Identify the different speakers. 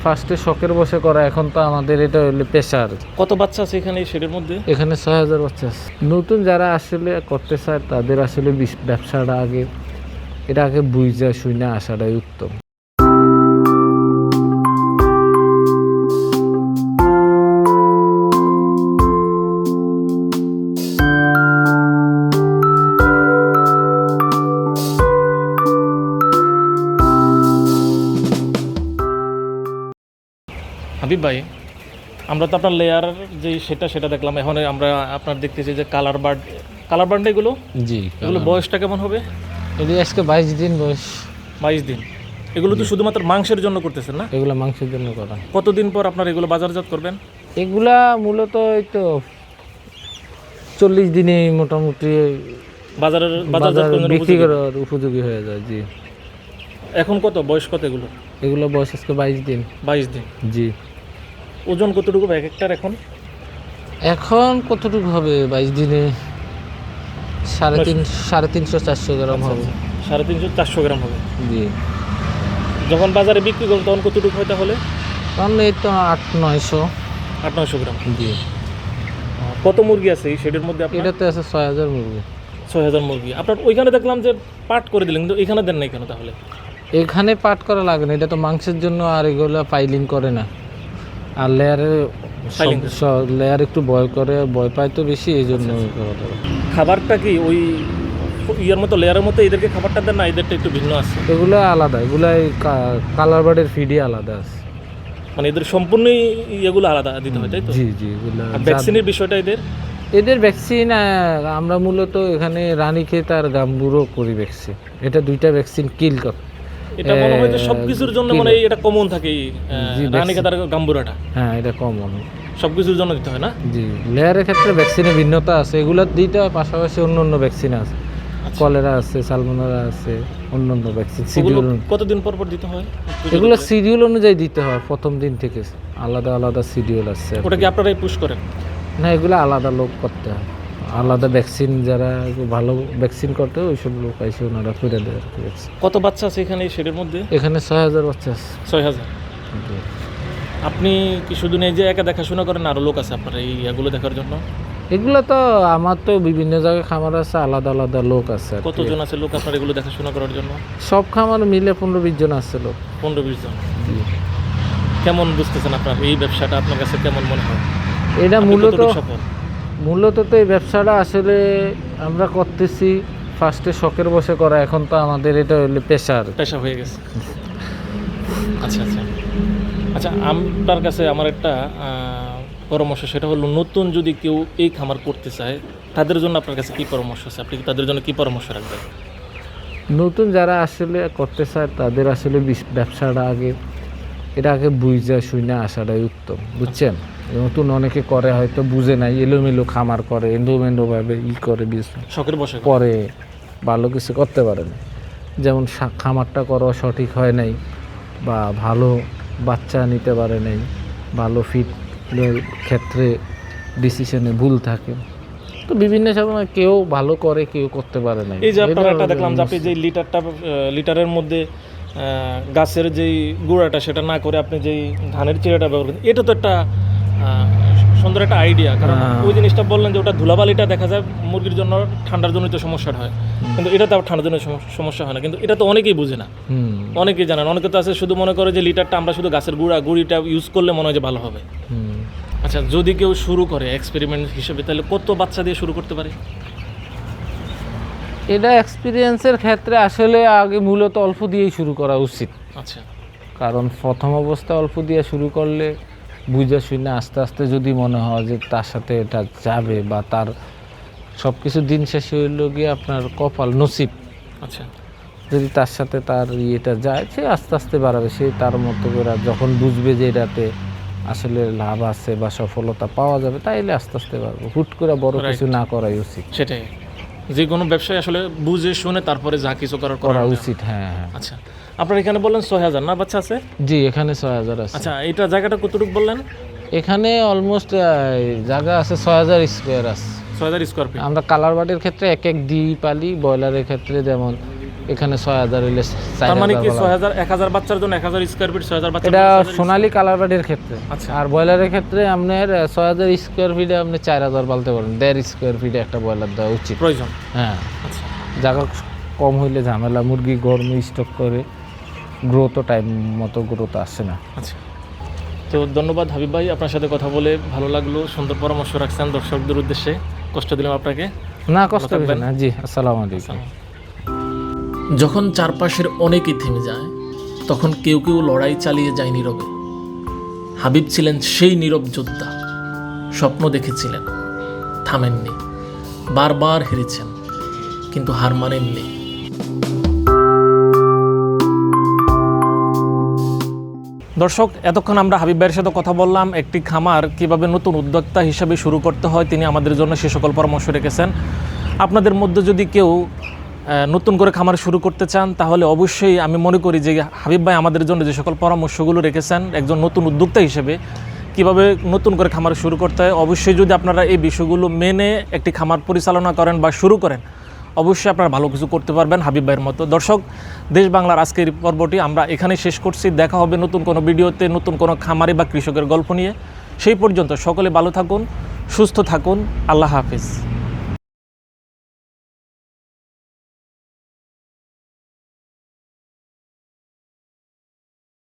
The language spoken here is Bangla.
Speaker 1: ফার্স্টে শখের বসে করা, এখন তো আমাদের এটা হলো পেশা আর কি।
Speaker 2: কত বাচ্চা আছে এখানে এই শেডের মধ্যে?
Speaker 1: এখানে 6000 বাচ্চা আছে। নতুন যারা আসলে করতে চায় তাদের আসলে ব্যবসাটা এটা আগে বুঝা শুনে আসাটাই উত্তম।
Speaker 2: হাবিব ভাই, আমরা তো আপনার লেয়ার সেটা দেখলাম। এখন আমরা আপনার দেখতেছি যে কালার বার্ড এগুলো।
Speaker 1: জি,
Speaker 2: এগুলো বয়সটা কেমন হবে?
Speaker 1: এটি আজকে 22 দিন বয়স।
Speaker 2: 22 দিন। এগুলো তো শুধুমাত্র মাংসের জন্য করতেছেন না?
Speaker 1: এগুলো মাংসের জন্য করা।
Speaker 2: কতদিন পর আপনার এগুলো বাজারজাত করবেন?
Speaker 1: এগুলা মূলত এই তো 40 দিনে মোটামুটি
Speaker 2: বাজারজাত
Speaker 1: বিক্রি করার উপযোগী হয়ে যায়। জি।
Speaker 2: এখন বয়স কত
Speaker 1: এগুলো বয়স আজকে 22 দিন।
Speaker 2: 22 দিন।
Speaker 1: জি।
Speaker 2: ওজন কতটুকু এক একটার
Speaker 1: এখন কতটুকু হবে 22 দিনে? 350-400 গ্রাম হবে।
Speaker 2: 350-400 গ্রাম হবে।
Speaker 1: জি।
Speaker 2: যখন বাজারে বিক্রি করুন তখন কতটুকু হয় তাহলে?
Speaker 1: তাহলে এই তো 800-900
Speaker 2: গ্রাম।
Speaker 1: জি।
Speaker 2: কত মুরগি আছে এই শেডের মধ্যে আপনার?
Speaker 1: এটাতে আছে 6000 মুরগি।
Speaker 2: 6000 মুরগি। আপনার ওইখানে দেখলাম যে পাট করে দিলেন, কিন্তু এখানে দেন নাই কেন তাহলে?
Speaker 1: এখানে পাট করা লাগে না, এটা তো মাংসের জন্য। আর এগুলো পাইলিং করে না। আর লেয়ার একটু ভয় পায় তো বেশি, এই জন্য।
Speaker 2: খাবারটা কি ওই ইয়ের মতো, লেয়ারের মতো এদেরকে খাবারটা দেন না? এদেরটা একটু ভিন্ন আছে।
Speaker 1: এগুলো আলাদা, এগুলো কালার বার্ডের ফিডই আলাদা আছে।
Speaker 2: মানে এদের সম্পূর্ণই এগুলো আলাদা দিতে হয়, তাই তো?
Speaker 1: জি জি। এগুলো
Speaker 2: ভ্যাকসিনের বিষয়টা
Speaker 1: এদের ভ্যাকসিন আমরা মূলত এখানে রানীক্ষেত আর গাম্বুরও করি ভ্যাকসিন। এটা দুইটা ভ্যাকসিন কিল করে।
Speaker 2: এটা মনে হয় যে সবকিছুর জন্য মানে এটা কমন থাকে, রানীক্ষেত আর গাম্বুরাটা।
Speaker 1: হ্যাঁ, এটা কমন
Speaker 2: সবকিছুর জন্য দিতে হয় না?
Speaker 1: জি। লেয়ারের ক্ষেত্রে ভ্যাকসিনের ভিন্নতা আছে, এগুলো দিতে হয়। পাশাপাশি অন্য ভ্যাকসিন আছে, কলেরা আছে, সালমোনেলা আছে, অন্য ভ্যাকসিন। শিডিউল
Speaker 2: কতদিন পর দিতে হয়?
Speaker 1: এগুলো শিডিউল অনুযায়ী দিতে হয়। প্রথম দিন থেকে আলাদা আলাদা শিডিউল আছে।
Speaker 2: ওটা কি আপনারাই পুশ করেন?
Speaker 1: না, এগুলো আলাদা লোক করতে হয়। আলাদা ভ্যাকসিন, যারা ভালো ভ্যাকসিন করতে হয় ওইসব লোক এসে ওনারা করে দেয় আর কি।
Speaker 2: কত বাচ্চা আছে এখানে এই শেডের মধ্যে?
Speaker 1: এখানে 6000 বাচ্চা আছে।
Speaker 2: 6000। আপনি কি শুধু নিজে একা দেখাশোনা করেন, আরও লোক আছে আপনার এগুলো দেখার জন্য?
Speaker 1: এগুলো তো আমার তো বিভিন্ন জায়গায় খামার আছে, আলাদা আলাদা লোক আছে।
Speaker 2: কতজন আছে লোক আপনার এগুলো দেখাশোনা করার জন্য?
Speaker 1: সব খামার মিলে 15-20 জন আছে লোক।
Speaker 2: 15-20 জন। কেমন বুঝতেছেন আপনার এই ব্যবসাটা, আপনার কাছে কেমন মনে হয়?
Speaker 1: এটা মূলত তো এই ব্যবসাটা আসলে আমরা করতেছি ফার্স্টে শখের বসে করা, এখন তো আমাদের এটা হলো পেশা
Speaker 2: হয়ে গেছে। আচ্ছা আচ্ছা আচ্ছা, আপনার কাছে আমার একটা পরামর্শ, সেটা হলো নতুন যদি কেউ এই খামার করতে চায় তাদের জন্য আপনার কাছে কী পরামর্শ আছে? আপনি তাদের জন্য কী পরামর্শ রাখবেন?
Speaker 1: নতুন যারা আসলে করতে চায় তাদের আসলে ব্যবসাটা এটা আগে বুঝা শুনে আসাটাই উত্তম, বুঝছেন? নতুন অনেকে করে হয়তো বুঝে নাই, এলোমেলো খামার করে, এলোমেলোভাবে করে
Speaker 2: শখের বসে
Speaker 1: পরে ভালো কিছু করতে পারে না। যেমন খামারটা করা সঠিক হয় নাই, বা ভালো বাচ্চা নিতে পারে নাই, ভালো ফিটের ক্ষেত্রে ডিসিশনে ভুল থাকে। তো বিভিন্ন সময় কেউ ভালো করে, কেউ করতে পারে না।
Speaker 2: এই যে আপনারা একটা দেখলাম যে আপনি যে লিটারের মধ্যে গাছের যেই গুঁড়াটা সেটা না করে আপনি যেই ধানের চিড়াটা ব্যবহার করেন, এটা তো একটা সুন্দর একটা আইডিয়া। কারণ ওই জিনিসটা বললেন যে ওটা ধুলাবালিটা দেখা যায় মুরগির জন্য ঠান্ডার জনিত সমস্যা হয়, কিন্তু এটা তো আবার ঠান্ডার জন্য সমস্যা হয় না। কিন্তু এটা তো অনেকেই বুঝে না, অনেকেই জানেন। অনেকে তো আছে শুধু মনে করে যে লিটারটা আমরা শুধু গাছের গুঁড়িটা ইউজ করলে মনে হয় যে ভালো হবে। আচ্ছা, যদি কেউ শুরু করে এক্সপেরিমেন্ট হিসেবে, তাহলে কত বাচ্চা দিয়ে শুরু করতে পারে?
Speaker 1: এটা এক্সপিরিয়েন্সের ক্ষেত্রে আসলে আগে মূলত অল্প দিয়েই শুরু করা উচিত।
Speaker 2: আচ্ছা।
Speaker 1: কারণ প্রথম অবস্থায় অল্প দিয়ে শুরু করলে বুঝে শুনে আস্তে আস্তে যদি মনে হয় যে তার সাথে এটা যাবে, বা তার সব কিছু দিন শেষে হইল গিয়ে আপনার কপাল নসিব।
Speaker 2: আচ্ছা।
Speaker 1: যদি তার সাথে তার ইয়েটা যায়, সে আস্তে আস্তে বাড়াবে। সে তার মতো করে যখন বুঝবে যে এটাতে আসলে লাভ আছে বা সফলতা পাওয়া যাবে, তাইলে আস্তে আস্তে বাড়বে। হুট করে বড় কিছু না করাই উচিত।
Speaker 2: সেটাই, যে কোনো ব্যবসায় আসলে বুঝে শুনে তারপরে যা কিছু করা
Speaker 1: উচিত। হ্যাঁ হ্যাঁ।
Speaker 2: আচ্ছা, আপনার এখানে বললেন 6000 না বাচ্চা আছে?
Speaker 1: জি, এখানে 6000 আছে।
Speaker 2: আচ্ছা, এটা জায়গাটা কতটুকু বললেন?
Speaker 1: এখানে অলমোস্ট জায়গা আছে 6000 স্কোয়ার আছে।
Speaker 2: 6000 স্কোয়ার ফিট।
Speaker 1: আমরা কালার বার্ডের ক্ষেত্রে এক দিই পালি, ব্রয়লারের ক্ষেত্রে যেমন এখানে 6000 হইলে
Speaker 2: তার মানে কি
Speaker 1: 4000
Speaker 2: 6000 1000 বাচ্চার জন্য 1000 স্কয়ার ফিট 6000 বাচ্চা
Speaker 1: এটা সোনালী কালার বাড়ির ক্ষেত্রে।
Speaker 2: আচ্ছা।
Speaker 1: আর ব্রয়লারের ক্ষেত্রে আপনার 6000 স্কোয়ার ফিটে আপনি 4000 পালতে পারেন। 1.5 স্কোয়ার ফিটে একটা ব্রয়লার দেওয়া উচিত
Speaker 2: প্রয়োজন।
Speaker 1: হ্যাঁ,
Speaker 2: আচ্ছা,
Speaker 1: জায়গা কম হইলে ঝামেলা, মুরগি গরম স্টক করে গ্রোথও টাইম মতো গ্রোথ আসে না।
Speaker 2: আচ্ছা। তো ধন্যবাদ হাবিব ভাই, আপনার সাথে কথা বলে ভালো লাগলো, সুন্দর পরামর্শ রাখছেন দর্শকদের উদ্দেশ্যে, কষ্ট দিলাম আপনাকে।
Speaker 1: না, কষ্ট হবে না। জি, আসসালামু আলাইকুম।
Speaker 2: যখন চারপাশের অনেকেই থেমে যায়, তখন কেউ কেউ লড়াই চালিয়ে যায় নীরবে। হাবিব ছিলেন সেই নীরব যোদ্ধা। স্বপ্ন দেখেছিলেন, থামেননি, বারবার হেরেছেন, কিন্তু হার মানেননি। দর্শক, এতক্ষণ আমরা হাবিব ভাইয়ের সাথে কথা বললাম একটি খামার কিভাবে নতুন উদ্যোক্তা হিসেবে শুরু করতে হয়। তিনি আমাদের জন্য সে সকল পরামর্শ রেখেছেন। আপনাদের মধ্যে যদি কেউ নতুন করে খামার শুরু করতে চান, তাহলে অবশ্যই আমি মনে করি যে হাবিব ভাই আমাদের জন্য যে সকল পরামর্শগুলো রেখেছেন একজন নতুন উদ্যোক্তা হিসেবে কিভাবে নতুন করে খামার শুরু করতে হয়, অবশ্যই যদি আপনারা এই বিষয়গুলো মেনে একটি খামার পরিচালনা করেন বা শুরু করেন, অবশ্যই আপনারা ভালো কিছু করতে পারবেন হাবিব ভাইয়ের মতো। দর্শক, দেশ বাংলার আজকের পর্বটি আমরা এখানেই শেষ করছি। দেখা হবে নতুন কোনো ভিডিওতে, নতুন কোনো খামারি বা কৃষকের গল্প নিয়ে। সেই পর্যন্ত সকলে ভালো থাকুন, সুস্থ থাকুন। আল্লাহ হাফিজ।